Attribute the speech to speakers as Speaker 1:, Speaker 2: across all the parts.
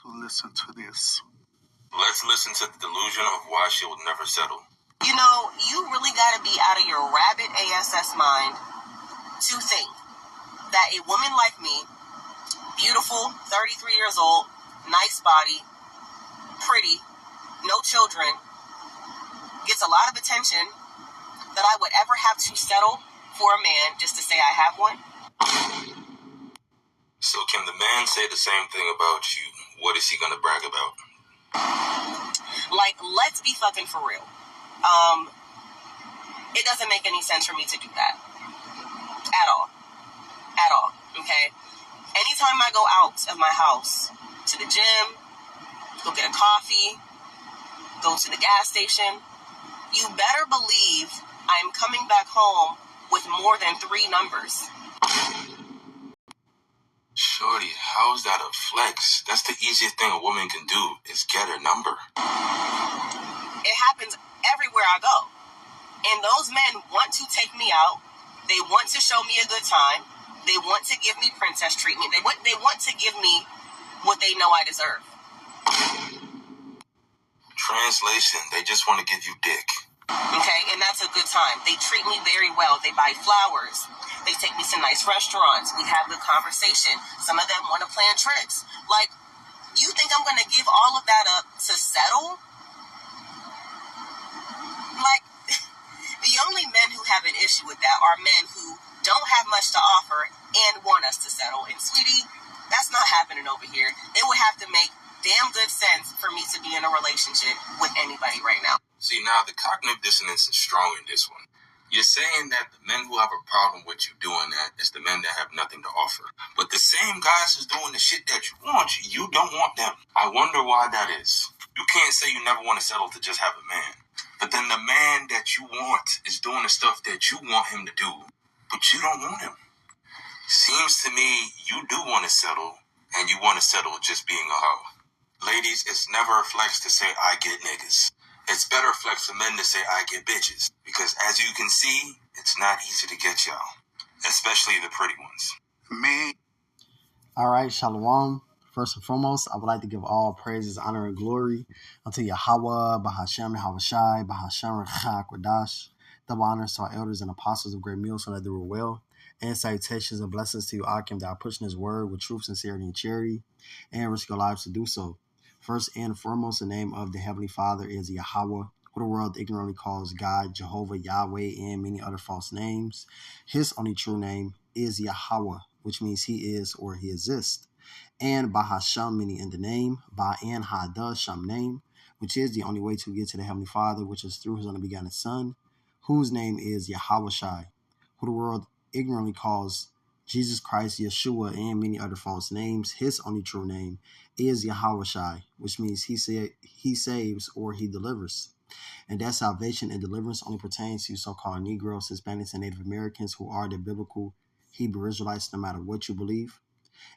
Speaker 1: listen to this.
Speaker 2: Let's listen to the delusion of why she will never settle.
Speaker 3: You know, you really got to be out of your rabid ASS mind to think that a woman like me, beautiful, 33 years old, nice body, pretty, no children, gets a lot of attention, that I would ever have to settle for a man just to say I have one.
Speaker 2: So can the man say the same thing about you? What is he going to brag about?
Speaker 3: Like, let's be fucking for real. It doesn't make any sense for me to do that. At all. At all. Okay? Anytime I go out of my house to the gym, go get a coffee, go to the gas station, you better believe I'm coming back home with more than 3 numbers.
Speaker 2: Shorty, how's that a flex? That's the easiest thing a woman can do, is get her number.
Speaker 3: It happens everywhere I go. And those men want to take me out. They want to show me a good time. They want to give me princess treatment. They want to give me what they know I deserve.
Speaker 2: Translation, they just want to give you dick.
Speaker 3: Okay, and that's a good time. They treat me very well. They buy flowers. They take me to nice restaurants. We have good conversation. Some of them want to plan trips. Like, you think I'm going to give all of that up to settle? Like, the only men who have an issue with that are men who don't have much to offer and want us to settle. And sweetie, that's not happening over here. It would have to make damn good sense for me to be in a relationship with anybody right now.
Speaker 2: See, now the cognitive dissonance is strong in this one. You're saying that the men who have a problem with you doing that is the men that have nothing to offer. But the same guys who's doing the shit that you want, you don't want them. I wonder why that is. You can't say you never want to settle to just have a man. But then the man that you want is doing the stuff that you want him to do, but you don't want him. Seems to me you do want to settle, and you want to settle just being a hoe. Ladies, it's never a flex to say I get niggas. It's better flex for men to say I get bitches, because as you can see, it's not easy to get y'all, especially the pretty ones.
Speaker 1: Me.
Speaker 4: All right, Shalom. First and foremost, I would like to give all praises, honor, and glory unto Yahweh, Bahashem, Yahawashi, Bahashem, Rechak, Wadash. Double honors to our elders and apostles of great meals so that they were well. And salutations and blessings to you, Akim, that are pushing his word with truth, sincerity, and charity, and risk your lives to do so. First and foremost, the name of the Heavenly Father is Yahweh, who the world ignorantly calls God, Jehovah, Yahweh, and many other false names. His only true name is Yahweh, which means he is or he exists. And Bahasham, meaning in the name, Ba and Hada, Sham name, which is the only way to get to the Heavenly Father, which is through his only begotten Son, whose name is Yahawashi, who the world ignorantly calls Jesus Christ, Yeshua, and many other false names. His only true name is Yahawashi, which means he saves or he delivers. And that salvation and deliverance only pertains to so-called Negroes, Hispanics, and Native Americans who are the biblical Hebrew Israelites, no matter what you believe.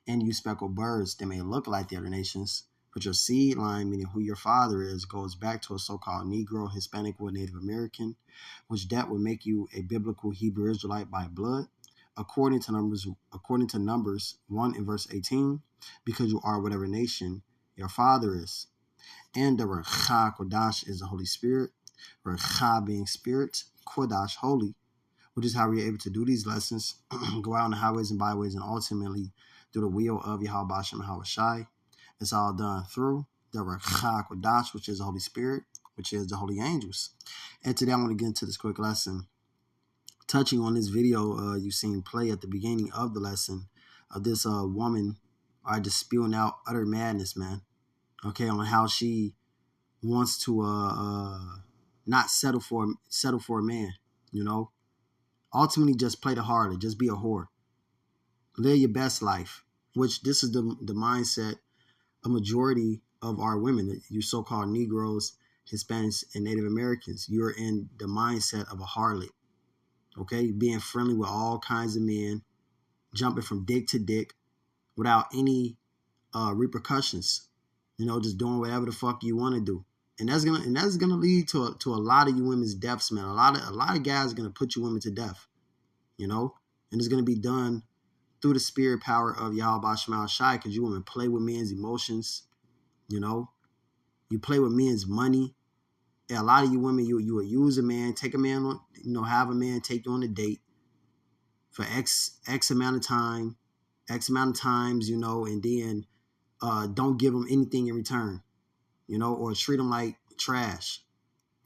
Speaker 4: And you speckled birds that may look like the other nations, but your seed line, meaning who your father is, goes back to a so-called Negro, Hispanic, or Native American, which that would make you a biblical Hebrew Israelite by blood, according to Numbers 1 and verse 18, because you are whatever nation your father is. And the Recha Kodash is the Holy Spirit, Recha being spirit, Kodash holy, which is how we're able to do these lessons, go out on the highways and byways, and ultimately do the will of Yahweh Bashem Hawashai. It's all done through the Recha Kodash, which is the Holy Spirit, which is the holy angels. And today I want to get into this quick lesson, touching on this video you've seen play at the beginning of the lesson of this woman just spewing out utter madness, man. Okay, on how she wants to not settle for a man, you know. Ultimately, just play the harlot, just be a whore. Live your best life, which this is the mindset a majority of our women, you so-called Negroes, Hispanics, and Native Americans. You're in the mindset of a harlot, okay? Being friendly with all kinds of men, jumping from dick to dick without any repercussions, you know, just doing whatever the fuck you want to do. And that's gonna lead to a lot of you women's deaths, man. A lot of guys are gonna put you women to death, you know, and it's gonna be done through the spirit power of Yahweh Shai, because you women play with men's emotions, You know, you play with men's money. And a lot of you women, you will use a man, take a man on, have a man take you on a date for X amount of time, X amount of times, and then don't give them anything in return, or treat them like trash.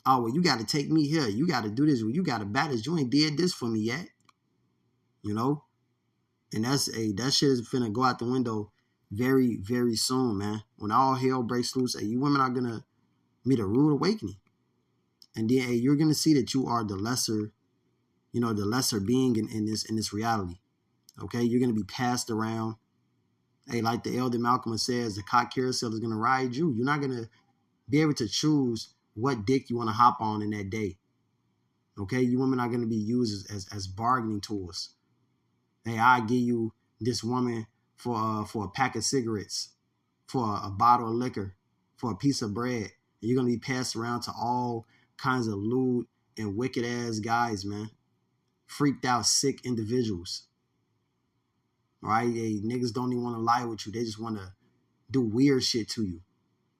Speaker 4: Oh, well, you got to take me here. You got to do this. Well, you got to bat this. You ain't did this for me yet. And that shit is finna go out the window very, very soon, man. When all hell breaks loose, you women are gonna meet a rude awakening. And then you're gonna see that you are the lesser being in this reality. Okay, you're gonna be passed around. Like the elder Malcolm says, the cock carousel is gonna ride you. You're not gonna be able to choose what dick you want to hop on in that day. Okay, you women are gonna be used as bargaining tools. Hey, I give you this woman for a pack of cigarettes, for a bottle of liquor, for a piece of bread. And you're gonna be passed around to all kinds of lewd and wicked ass guys, man. Freaked out, sick individuals. All right, niggas don't even want to lie with you. They just want to do weird shit to you.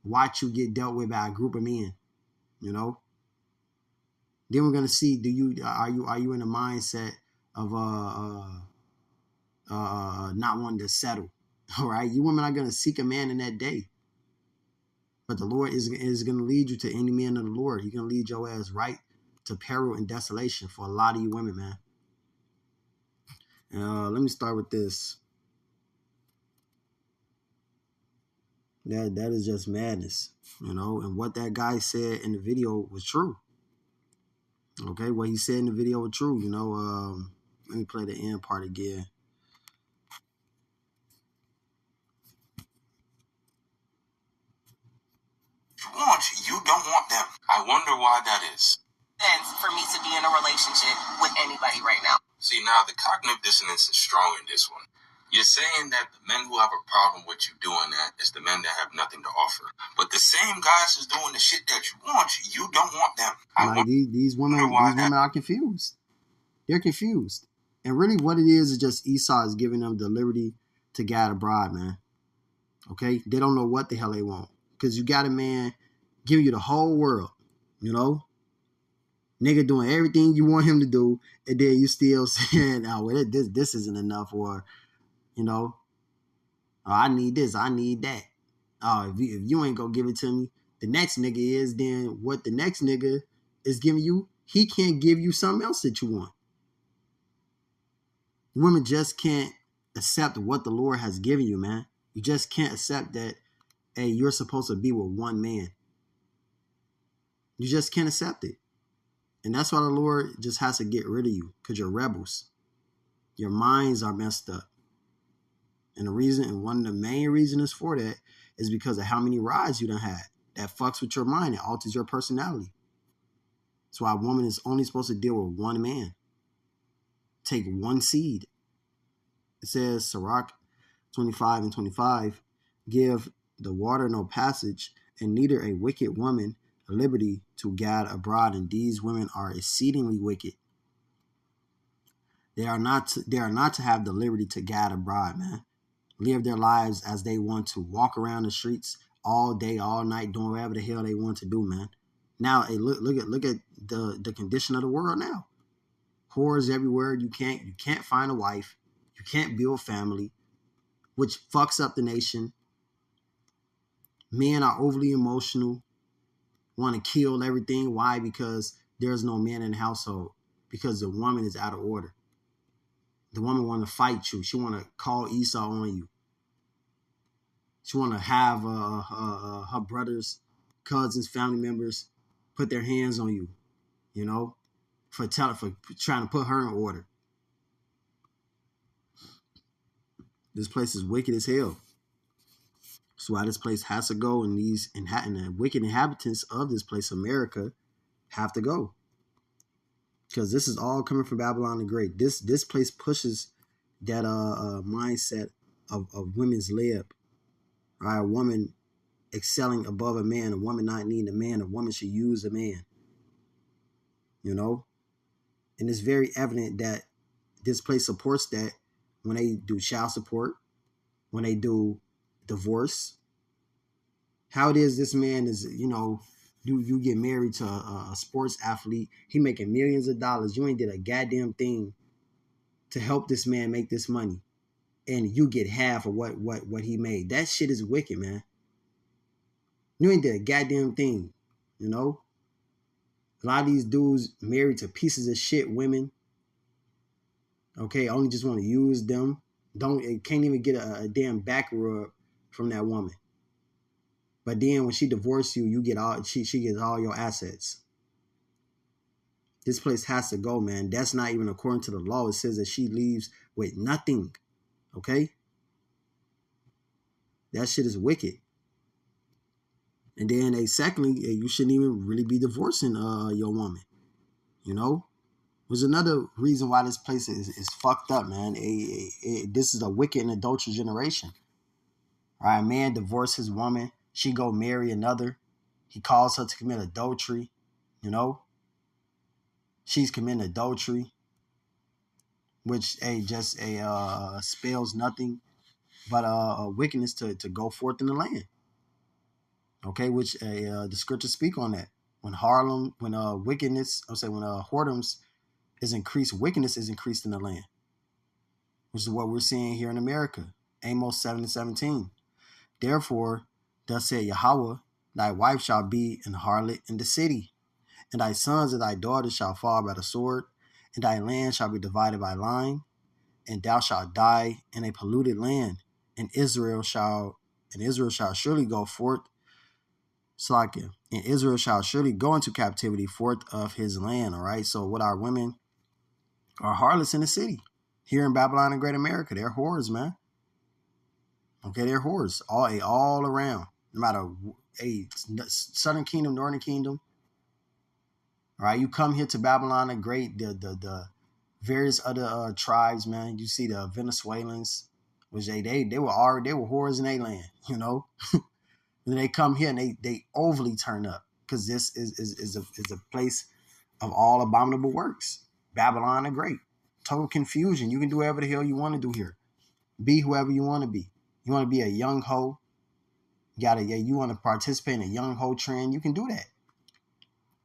Speaker 4: Watch you get dealt with by a group of men. Then we're gonna see, are you in the mindset of not wanting to settle? All right, you women are gonna seek a man in that day, but the Lord is gonna lead you to any man of the Lord. He's gonna lead your ass right to peril and desolation for a lot of you women, man. Let me start with this. That is just madness, and what that guy said in the video was true. Okay, what he said in the video was true. Let me play the end part again.
Speaker 2: You don't want them. I wonder why that is.
Speaker 3: And for me to be in a relationship with anybody right now.
Speaker 2: See, now the cognitive dissonance is strong in this one. You're saying that the men who have a problem with you doing that is the men that have nothing to offer. But the same guys who's doing the shit that you want, you don't want them.
Speaker 4: These women are confused. They're confused. And really what it is just Esau is giving them the liberty to guide a bride, man. Okay? They don't know what the hell they want. Because you got a man giving you the whole world, Nigga doing everything you want him to do, and then you still saying, oh, well, this isn't enough, or, oh, I need this, I need that. Oh, if you ain't gonna give it to me, the next nigga is, then what the next nigga is giving you, he can't give you something else that you want. Women just can't accept what the Lord has given you, man. You just can't accept that, hey, you're supposed to be with one man. You just can't accept it. And that's why the Lord just has to get rid of you, because you're rebels. Your minds are messed up. And one of the main reasons for that is because of how many rides you done had. That fucks with your mind. It alters your personality. That's why a woman is only supposed to deal with one man. Take one seed. It says, Sirach 25 and 25, give the water no passage, and neither a wicked woman liberty to guide abroad, and these women are exceedingly wicked. They are not to have the liberty to guide abroad, man. Live their lives as they want to, walk around the streets all day, all night, doing whatever the hell they want to do, man. Now, hey, look at the condition of the world now. Whores everywhere. You can't find a wife. You can't build family, which fucks up the nation. Men are overly emotional. Want to kill everything. Why? Because there's no man in the household. Because the woman is out of order. The woman want to fight you. She want to call Esau on you. She want to have her brothers, cousins, family members put their hands on you, for trying to put her in order. This place is wicked as hell. That's why this place has to go, and the wicked inhabitants of this place, America, have to go. Because this is all coming from Babylon the Great. This place pushes that mindset of women's lib. Right? A woman excelling above a man, a woman not needing a man, a woman should use a man. And it's very evident that this place supports that when they do child support, when they do divorce, How it is this man is, you get married to a sports athlete. He making millions of dollars. You ain't did a goddamn thing to help this man make this money. And you get half of what he made. That shit is wicked, man. You ain't did a goddamn thing, you know? A lot of these dudes married to pieces of shit women. Okay, only just want to use them. Can't even get a damn back rub from that woman. But then when she divorces you, she gets all your assets. This place has to go, man. That's not even according to the law. It says that she leaves with nothing. Okay? That shit is wicked. And then, secondly, you shouldn't even really be divorcing your woman. You know? There's another reason why this place is fucked up, man. This is a wicked and adulterous generation. All right, a man divorced his woman. She go marry another. He calls her to commit adultery. You know? She's committing adultery, which just spells nothing but a wickedness to go forth in the land. Okay, which the scriptures speak on that. When whoredoms is increased, wickedness is increased in the land, which is what we're seeing here in America. Amos 7:17. Therefore, thus said Yahweh, thy wife shall be an harlot in the city, and thy sons and thy daughters shall fall by the sword, and thy land shall be divided by line, and thou shalt die in a polluted land, and Israel shall surely go forth. Slakia. And Israel shall surely go into captivity forth of his land. All right. So what our women are harlots in the city. Here in Babylon and Great America, they're whores, man. Okay, they're whores all around. No matter Southern Kingdom, Northern Kingdom. All right, you come here to Babylon the Great, the various other tribes, man. You see the Venezuelans, which they were whores in their land, you know. And they come here and they overly turn up because this is a place of all abominable works. Babylon the Great, total confusion. You can do whatever the hell you want to do here. Be whoever you want to be. You want to be a young hoe. You want to participate in a young hoe trend. You can do that.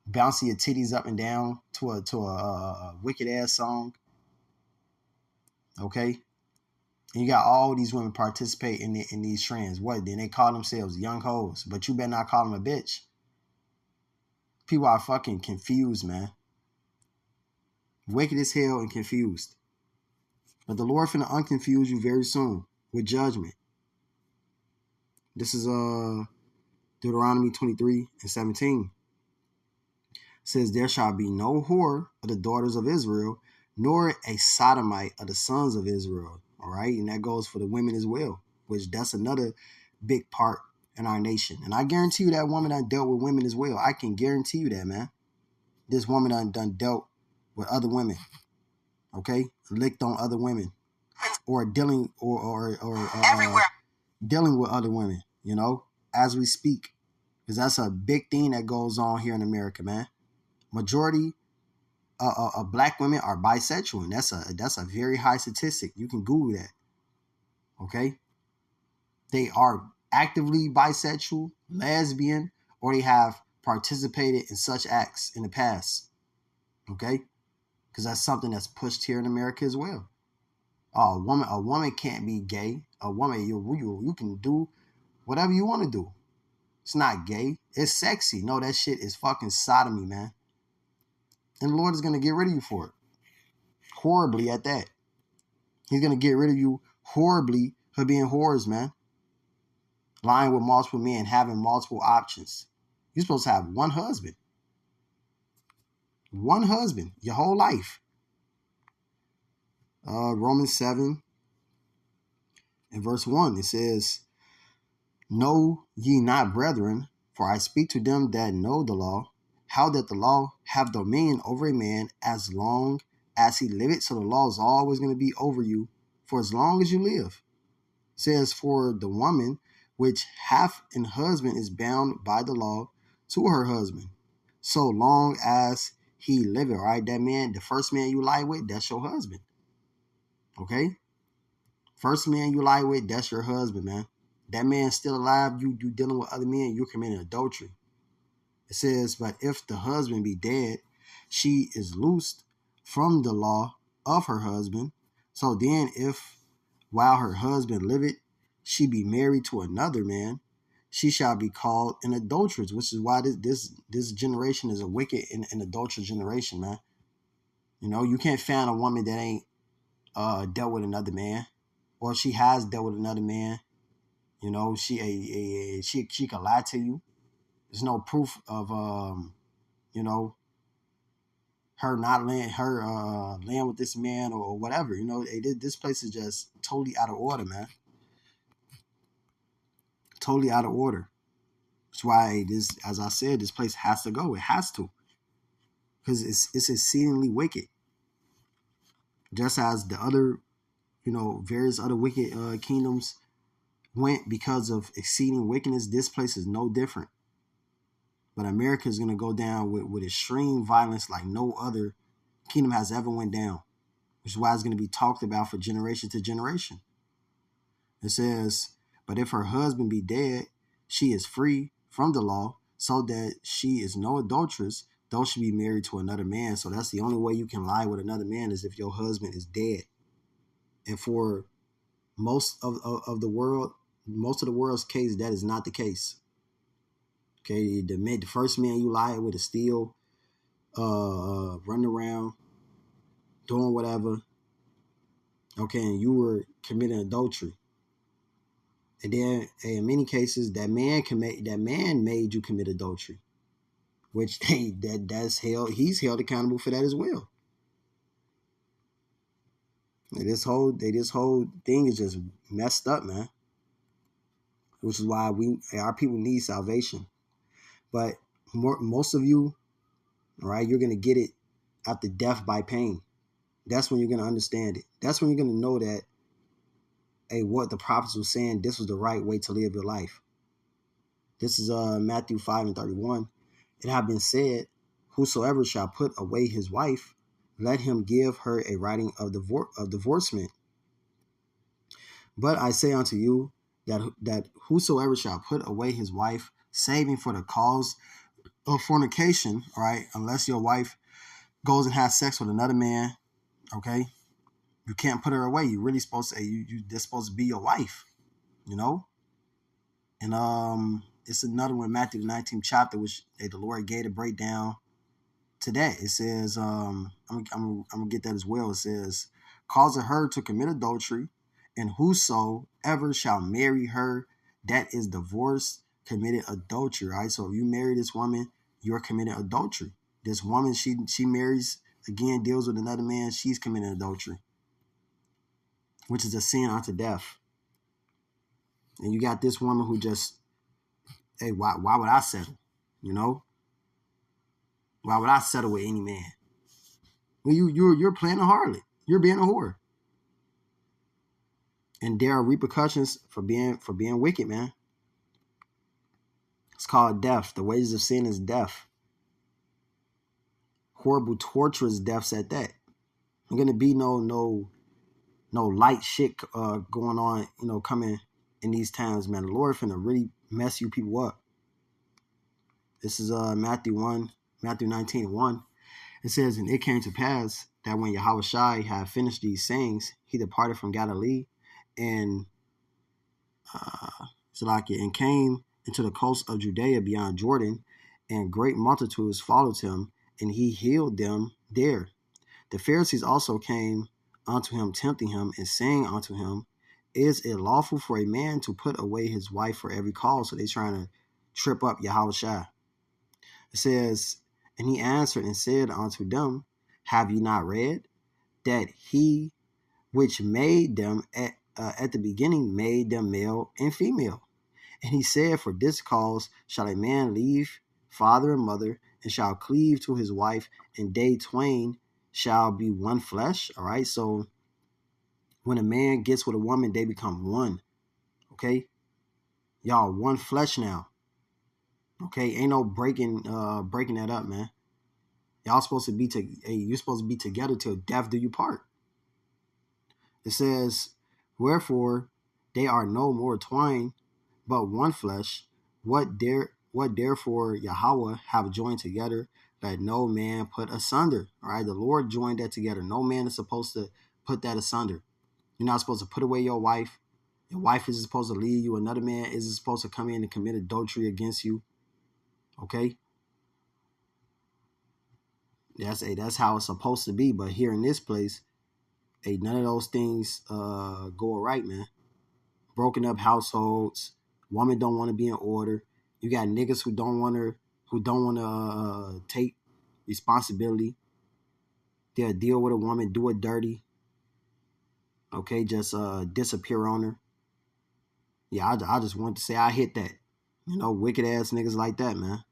Speaker 4: Bouncing your titties up and down to a wicked ass song. Okay. And you got all these women participate in these trends. What? Then they call themselves young hoes. But you better not call them a bitch. People are fucking confused, man. Wicked as hell and confused. But the Lord finna unconfuse you very soon with judgment. This is Deuteronomy 23:17. It says, there shall be no whore of the daughters of Israel, nor a sodomite of the sons of Israel. All right. And that goes for the women as well, which that's another big part in our nation. And I guarantee you that woman done dealt with women as well. I can guarantee you that, man. This woman done dealt with other women. Okay. Licked on other women or dealing
Speaker 3: Everywhere.
Speaker 4: Dealing with other women, you know, as we speak. Because that's a big thing that goes on here in America, man. Majority of black women are bisexual, and that's a very high statistic. You can Google that. Okay, they are actively bisexual, lesbian, or they have participated in such acts in the past. Okay, because that's something that's pushed here in America as well. A woman can't be gay. A woman, you can do whatever you want to do. It's not gay. It's sexy. No, that shit is fucking sodomy, man. And the Lord is going to get rid of you for it. Horribly at that. He's going to get rid of you horribly for being whores, man. Lying with multiple men, having multiple options. You're supposed to have one husband. One husband your whole life. Romans 7 and verse 1, it says, know ye not, brethren, for I speak to them that know the law, how that the law have dominion over a man as long as he liveth. So the law is always going to be over you for as long as you live. It says, for the woman which hath an husband is bound by the law to her husband, so long as he liveth. Right? That man, the first man you lie with, that's your husband. Okay? First man you lie with, that's your husband, man. that man's still alive, you dealing with other men, you're committing adultery. It says, but if the husband be dead, she is loosed from the law of her husband. So then if while her husband liveth, she be married to another man, she shall be called an adulteress, which is why this generation is a wicked and adulterous generation, man. You know, you can't find a woman that ain't dealt with another man, or she has dealt with another man. You know, she can lie to you. There's no proof of you know, her not land with this man or whatever. You know, this place is just totally out of order, man. Totally out of order. That's why this, as I said, this place has to go. It has to, because it's exceedingly wicked. Just as the other, you know, various other wicked kingdoms went because of exceeding wickedness, this place is no different. But America is going to go down with extreme violence like no other kingdom has ever went down, which is why it's going to be talked about for generation to generation. It says, but if her husband be dead, she is free from the law, so that she is no adulteress, though she be married to another man. So that's the only way you can lie with another man, is if your husband is dead. And for most of the world, most of the world's case, that is not the case. Okay, the first man you lie with is still running around doing whatever. Okay, and you were committing adultery. And then in many cases, that man made you commit adultery, which that's held. He's held accountable for that as well. And this whole thing is just messed up, man. Which is why our people need salvation. But most of you, all right, you're gonna get it after death by pain. That's when you're gonna understand it. That's when you're gonna know that, hey, what the prophets were saying, this was the right way to live your life. This is Matthew 5:31. It have been said, whosoever shall put away his wife, let him give her a writing of divorcement. But I say unto you that whosoever shall put away his wife, saving for the cause of fornication, all right, unless your wife goes and has sex with another man, okay, you can't put her away. You really supposed to, they're supposed to be your wife, you know. And it's another one, Matthew 19th chapter, which the Lord gave a breakdown to that. It says, I'm gonna get that as well. It says, causing her to commit adultery, and whosoever shall marry her that is divorced committed adultery. Right. So if you marry this woman, you're committing adultery. This woman, she marries again, deals with another man, she's committing adultery, which is a sin unto death. And you got this woman who just, hey, why would I settle? You know? Why would I settle with any man? Well, you're playing a harlot. You're being a whore. And there are repercussions for being wicked, man. It's called death. The wages of sin is death. Horrible, torturous deaths at that. There's gonna be no light shit going on, you know, coming in these times, man. The Lord finna really mess you people up. This is Matthew 19:1. It says, and it came to pass that when Yahushua had finished these sayings, he departed from Galilee and and came into the coast of Judea beyond Jordan, and great multitudes followed him, and he healed them there. The Pharisees also came unto him, tempting him, and saying unto him, is it lawful for a man to put away his wife for every cause? So they're trying to trip up Yahushua. It says, and he answered and said unto them, have ye not read that he which made them at the beginning made them male and female? And he said, for this cause shall a man leave father and mother, and shall cleave to his wife, and they twain shall be one flesh. All right. So when a man gets with a woman, they become one. Okay. Y'all one flesh now. Okay. Ain't no breaking that up, man. Y'all supposed to be you're supposed to be together till death do you part. It says, wherefore they are no more twined, but one flesh. What therefore Yahweh have joined together, let no man put asunder. All right, the Lord joined that together. No man is supposed to put that asunder. You're not supposed to put away your wife. Your wife isn't supposed to leave you. Another man isn't supposed to come in and commit adultery against you. Okay? That's how it's supposed to be. But here in this place, none of those things go right, man. Broken up households. Women don't want to be in order. You got niggas who don't want to take responsibility. They'll deal with a woman, do it dirty. Okay, just disappear on her. Yeah, I just want to say I hit that. Wicked ass niggas like that, man.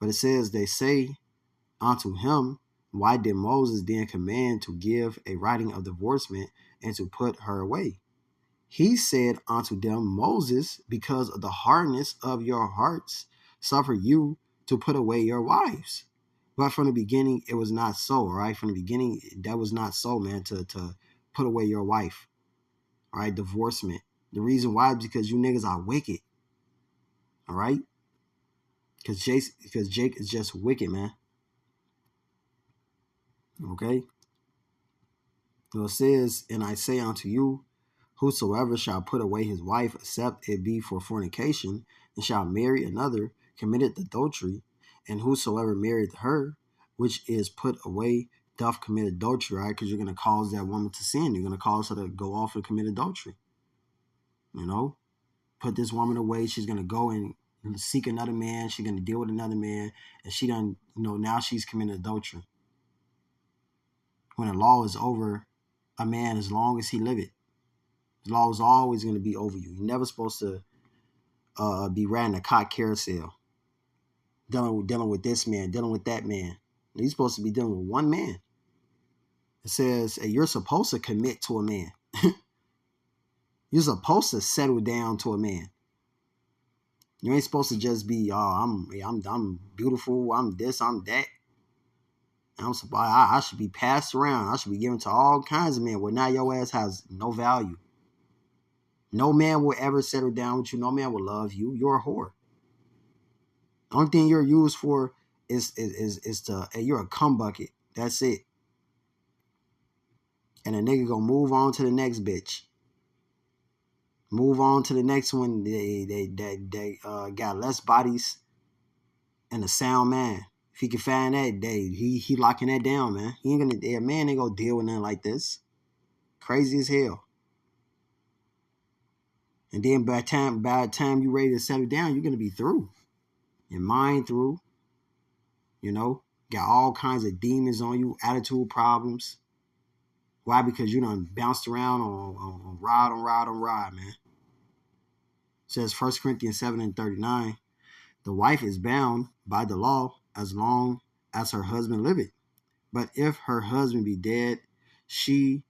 Speaker 4: But it says, they say unto him, why did Moses then command to give a writing of divorcement and to put her away? He said unto them, Moses, because of the hardness of your hearts, suffer you to put away your wives. But from the beginning, it was not so, all right? From the beginning, that was not so, man, to put away your wife, all right? Divorcement. The reason why is because you niggas are wicked, all right? Because Jake is just wicked, man. Okay? So it says, and I say unto you, whosoever shall put away his wife, except it be for fornication, and shall marry another, committeth adultery. And whosoever married her, which is put away, doth commit adultery, right? Because you're going to cause that woman to sin. You're going to cause her to go off and commit adultery. Put this woman away. She's going to go and seek another man. She's going to deal with another man. And she done, now she's committing adultery. When the law is over a man, as long as he liveth, the law is always going to be over you. You're never supposed to be riding a cock carousel, dealing with this man, dealing with that man. You're supposed to be dealing with one man. It says, hey, you're supposed to commit to a man. You're supposed to settle down to a man. You ain't supposed to just be, I'm beautiful, I'm this, I'm that. I should be passed around. I should be given to all kinds of men. Well, now your ass has no value. No man will ever settle down with you. No man will love you. You're a whore. The only thing you're used for is to, hey, you're a cum bucket. That's it. And a nigga gonna move on to the next bitch. Move on to the next one. They got less bodies and a sound man. If he can find that, he locking that down, man. A man ain't gonna deal with nothing like this. Crazy as hell. And then by the time you ready to settle down, you're gonna be through. Your mind through. Got all kinds of demons on you, attitude problems. Why? Because you done bounced around on ride, man. It says 1 Corinthians 7:39, the wife is bound by the law as long as her husband liveth. But if her husband be dead, she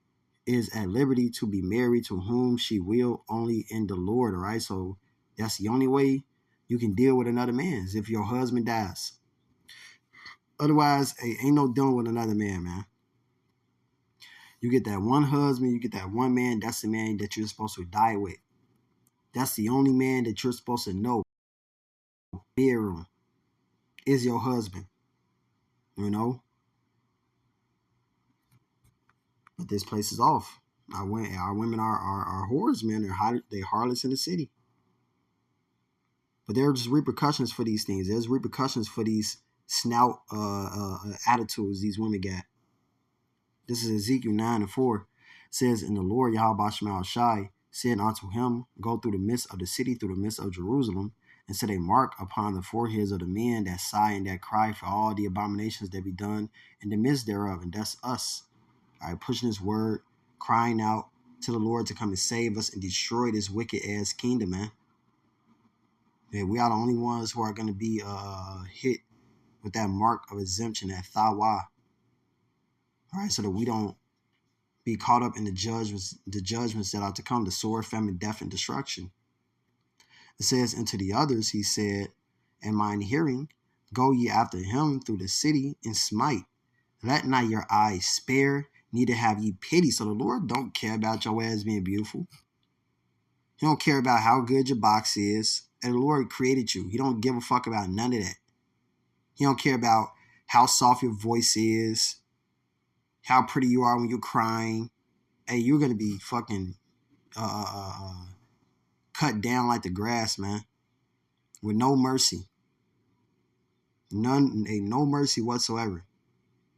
Speaker 4: is at liberty to be married to whom she will, only in the Lord, all right? So that's the only way you can deal with another man, is if your husband dies. Otherwise, ain't no dealing with another man, man. You get that one husband, you get that one man, that's the man that you're supposed to die with. That's the only man that you're supposed to know. Bedroom is your husband. But this place is off. Our women are whores, man. They're harlots in the city. But there are just repercussions for these things. There's repercussions for these snout attitudes these women got. This is Ezekiel 9:4. It says, and the Lord Yahweh Shema Shai said unto him, go through the midst of the city, through the midst of Jerusalem, and set a mark upon the foreheads of the men that sigh and that cry for all the abominations that be done in the midst thereof. And that's us. All right, pushing this word, crying out to the Lord to come and save us and destroy this wicked ass kingdom, man. Yeah, we are the only ones who are going to be hit with that mark of exemption, that thawa. All right, so that we don't be caught up in the judgments that are to come, the sword, famine, death, and destruction. It says, and to the others he said, in mine hearing, go ye after him through the city and smite. Let not your eyes spare, neither have ye pity. So the Lord don't care about your ass being beautiful. He don't care about how good your box is. And the Lord created you. He don't give a fuck about none of that. He don't care about how soft your voice is, how pretty you are when you're crying. Hey, you're going to be fucking cut down like the grass, man, with no mercy. No mercy whatsoever.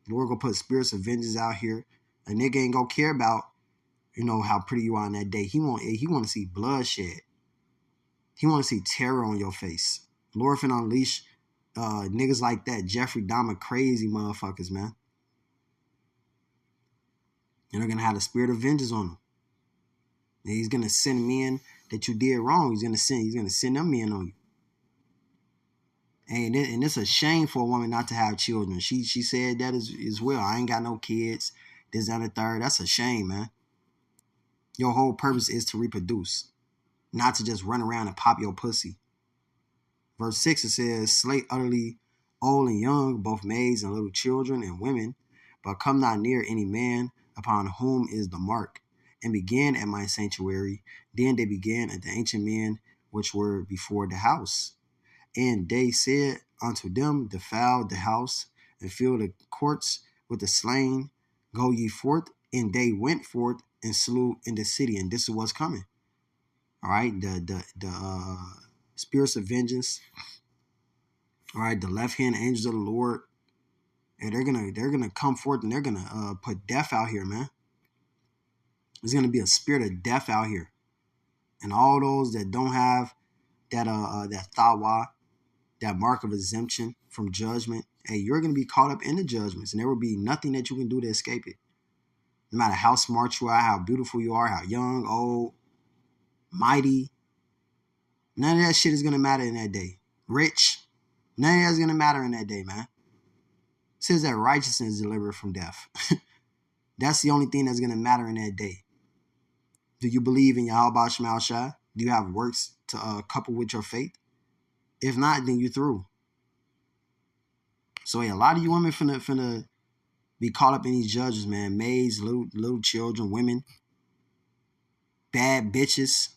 Speaker 4: The Lord gonna put spirits of vengeance out here. A nigga ain't gonna care about, how pretty you are on that day. He want to see bloodshed. He want to see terror on your face. Lord finna unleash niggas like that, Jeffrey Dahmer, crazy motherfuckers, man. And they're gonna have the spirit of vengeance on them. And he's gonna send men that you did wrong. He's gonna send them men on you. And it's a shame for a woman not to have children. She said that as well. I ain't got no kids. This, that, and the third. That's a shame, man. Your whole purpose is to reproduce, not to just run around and pop your pussy. Verse 6, it says, slay utterly old and young, both maids and little children and women, but come not near any man upon whom is the mark, and begin at my sanctuary. Then they began at the ancient men which were before the house. And they said unto them, defile the house, and fill the courts with the slain. Go ye forth. And they went forth and slew in the city. And this is what's coming. All right, the spirits of vengeance. All right, the left hand angels of the Lord. And they're gonna come forth and they're gonna put death out here, man. There's gonna be a spirit of death out here, and all those that don't have that thawa, that mark of exemption from judgment, hey, you're going to be caught up in the judgments, and there will be nothing that you can do to escape it. No matter how smart you are, how beautiful you are, how young, old, mighty, none of that shit is going to matter in that day. Rich, none of that is going to matter in that day, man. It says that righteousness is delivered from death. That's the only thing that's going to matter in that day. Do you believe in Yahweh Shema Shai? Do you have works to couple with your faith? If not, then you're through. So a lot of you women finna be caught up in these judges, man. Maids, little children, women, bad bitches.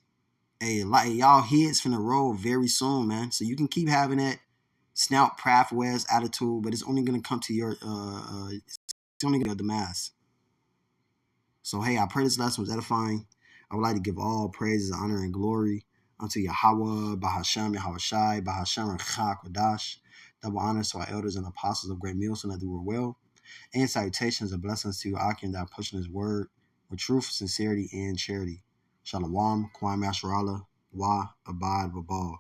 Speaker 4: Hey, y'all heads finna roll very soon, man. So you can keep having that snout pratful ass attitude, but it's only gonna come to your it's only gonna be your demise. So hey, I pray this lesson was edifying. I would like to give all praises, honor, and glory unto Yahweh, Bahasham, Yahweh Shai, Bahasham, Chak, Wadash. Double honors to our elders and apostles of Great Millstone that do well. And salutations and blessings to you, Akim, that pushing his word with truth, sincerity, and charity. Shalom, Kwame Asherallah, Wa, Abad, Babal.